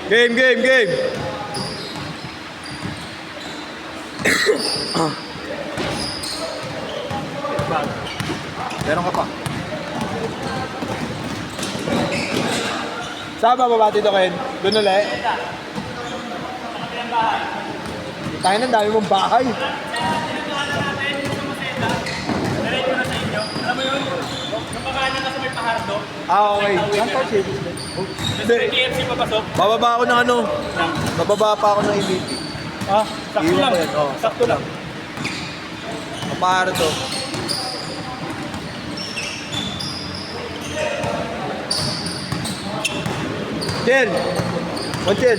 Game, game, game. Meron ka pa. Saan ba baba dito, Ken? Doon ulit? Tayo na, dami mong bahay. Alam mo yun, yung makanan na sa may pahardo. Ah, okay. Hindi. KFC papasok. Bababa ako ng ano. Bababa pa ako ng EBT. Ah, sakto Iwan lang. ko yan, oh. Sakto lang. Kapahara to. Chen! O Chen!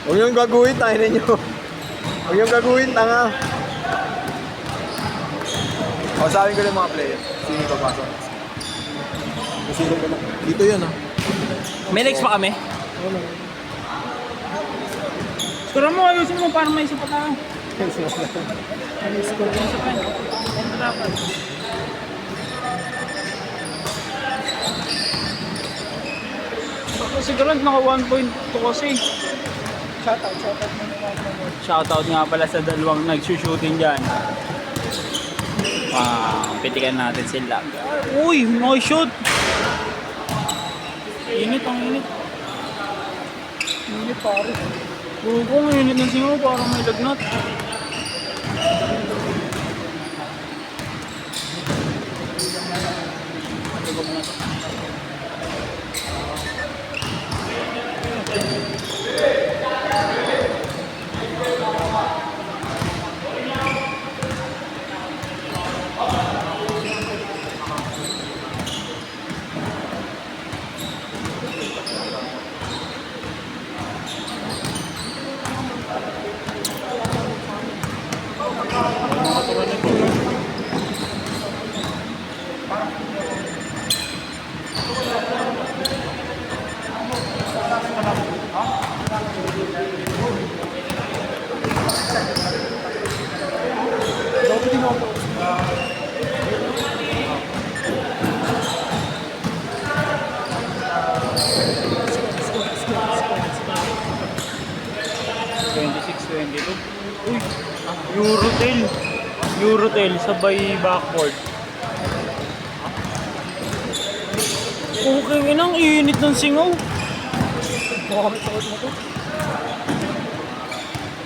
Huwag niyong gagawin, tayo ninyo. Huwag niyong gagawin, tanga. O, sabihin ko ng mga player. Sino yung papasok? Sino ko lang. Dito yun, ha? May legs pa kami? Score mo, ayusin mo para may isa pa tayo. Score mo sa pen. Ako siguro naka 1.2 kasi. Shoutout nga pala sa dalawang nagsushooting dyan. Pitikan natin sila. Uy, nice shot! Init, ang init. Init pare. Ang init ng singaw, parang may lagnat. Uy, Eurotel. Eurotel sabay backboard. Okay, inang init ng singaw.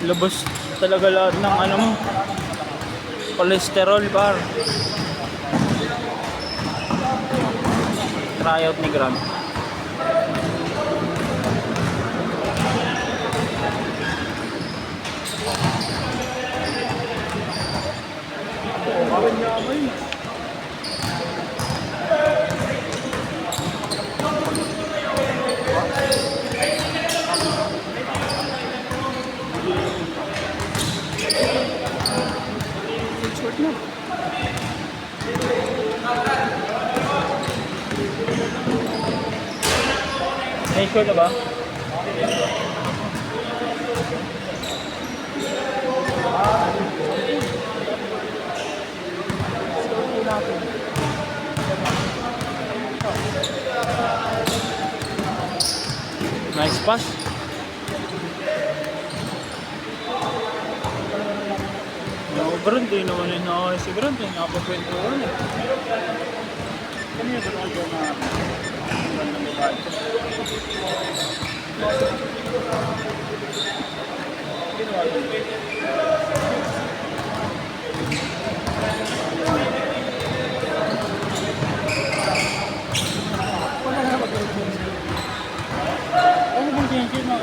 Labas talaga lahat ng ano mo. Cholesterol par. Tryout ni Grant. May sure na ba? Nice pass. No, Grant eh naman yun na si Grant eh. Nakapagkwentuhan eh. Kanina ba tayo na ng babae? Ginawa doon. Ano bang change mo?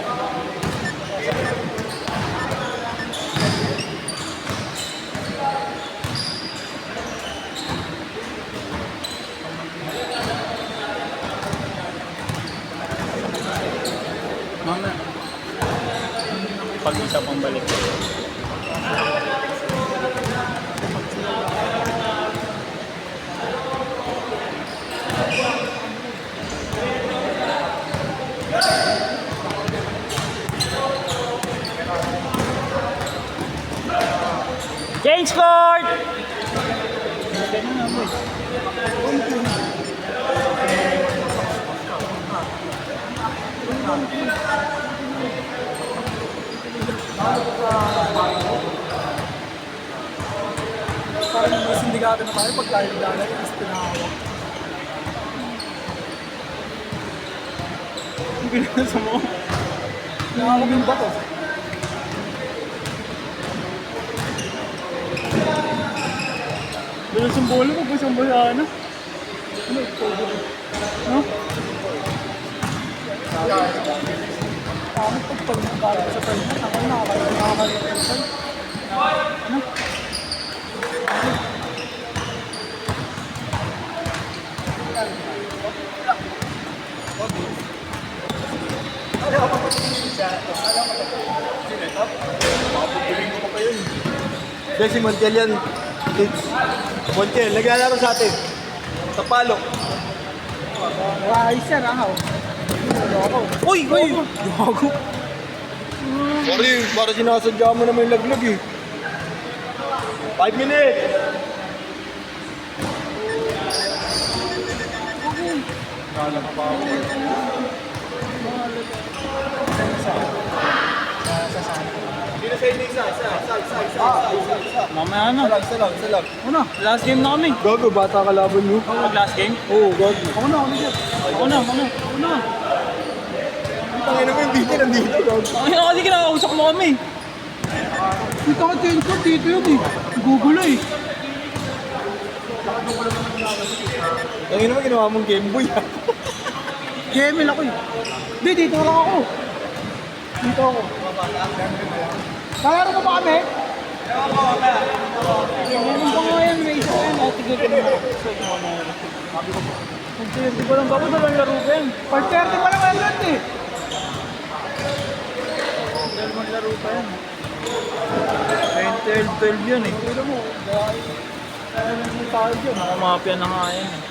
Mama, pag-isa pang balik. Change court! ganun na boy. Parang may sindikato na tayo pag tayo naglalay, tapos pinahawak. Ang pinasa mo. Pinahawak yung bato. Doon sa bolo ko, isang bayana. Ano ito? No? Parang pagpagpagpag sa tayo, nakakalimutan. Ano? Dahil si Montiel yan. Kids. Montiel, naglalaro sa atin. Sa palo. Ayos yan, ako. Uy! Uy! Gago. Sorry, para sinasadya mo naman yung laglag eh. 5 minutes! Kala ka ba ako? Hindi na sa inyo isa. Mamaya na. Isa lang. Ano? Last game na kami. Gago, bata ka laban mo. Last game? Oo, gago. Ako na. Tangina mo yung dito nandito, gago. Ay, kasi kinakausap mo kami. Kita ka change ko, dito yun eh. Gugulo eh. Tangina mo ginawa mong Game Boy ah. GML ako eh. Hindi, dito lang ako. Dito ako. Kalaro mo ba kami? Meron pa nga yan, may isa yan. Tigil ko naman ako. Hindi ko lang ba ako dalang laro ko yan? 5:30 pa lang yan eh. Dalawang laro pa yan. 12 yun eh. Tangina mo, dahil may tayo dyan. Nakamapya na nga yan eh.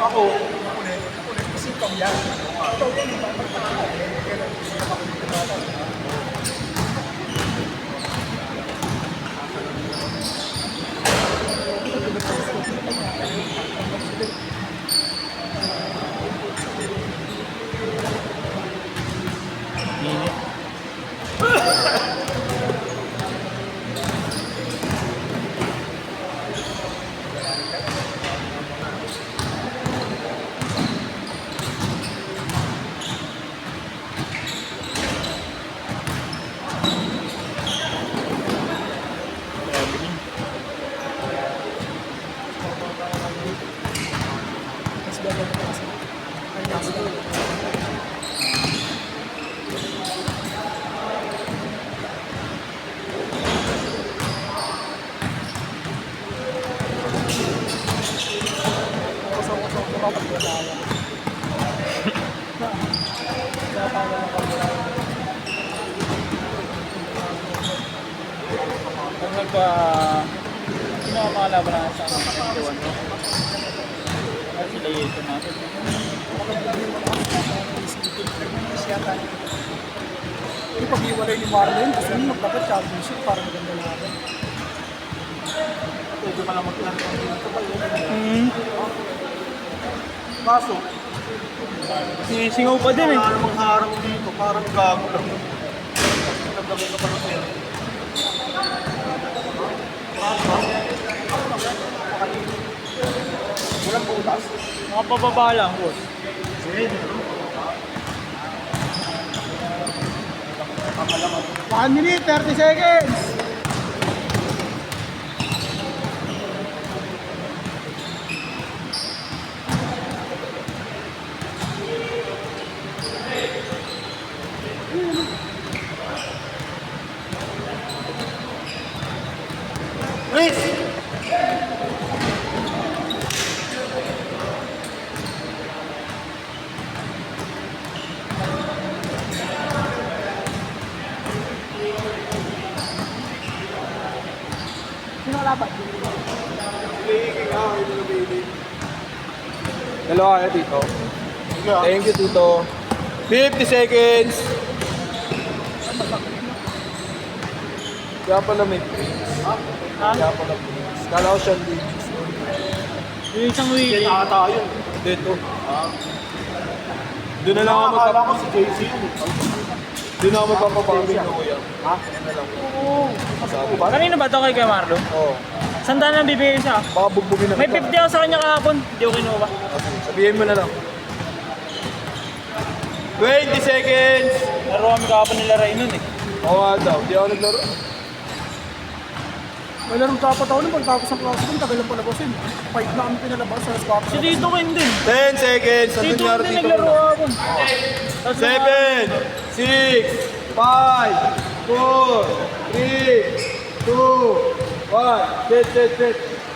Ako, ulit kasi ikaw yan. Ikaw yan, di ba? Sino ang mga laban na sa akin? 21 no? At sila yung ito natin. Yung pag-iwalay ni Marlon, gusto nyo magdapat-championship para maganda laban. Pwede ka lang mag-plan kung dito pa yun. Kaso, Singaw pa din eh. wala namang harap dito, parang gago lang. Nagdamay ka pa na sa'yo. Walang butas. Mga pababa lang, boss. One minute, 30 seconds! Please! kalaban. Dalawa kayo, Tito. Thank you, Tito. 50 seconds. Kaya pala may drinks. Ha? Kaya pala drinks. Kala ko siya drinks. Yung isang wheel. Dito. Doon na lang ako Akala ko si JC yun. Doon na ako magpapapamig na kuya. Ha? Yan na lang. Oo. Sabi. Kanino ba ito kay Marlo? Oo. Sandaan lang bibigay siya. Baka bugbugin na May kita. 50 ako sa kanya kahapon. Hindi ko kinuha. Sabihin mo na lang. 20 seconds! Laro kami kahapon nila Ray nun eh. Oo nga daw. Di ako naglaro. May larong dapat ako nun pagtapos ng klase ko, tagal lang palabasin. Fight na kami pinalabas sa squad. Si Tito Ken din. 10 seconds! Ano Tito nangyari Ken din dito? naglaro kahapon. Tapos 7, 6, 5, 4, 3, 2, 1. Set.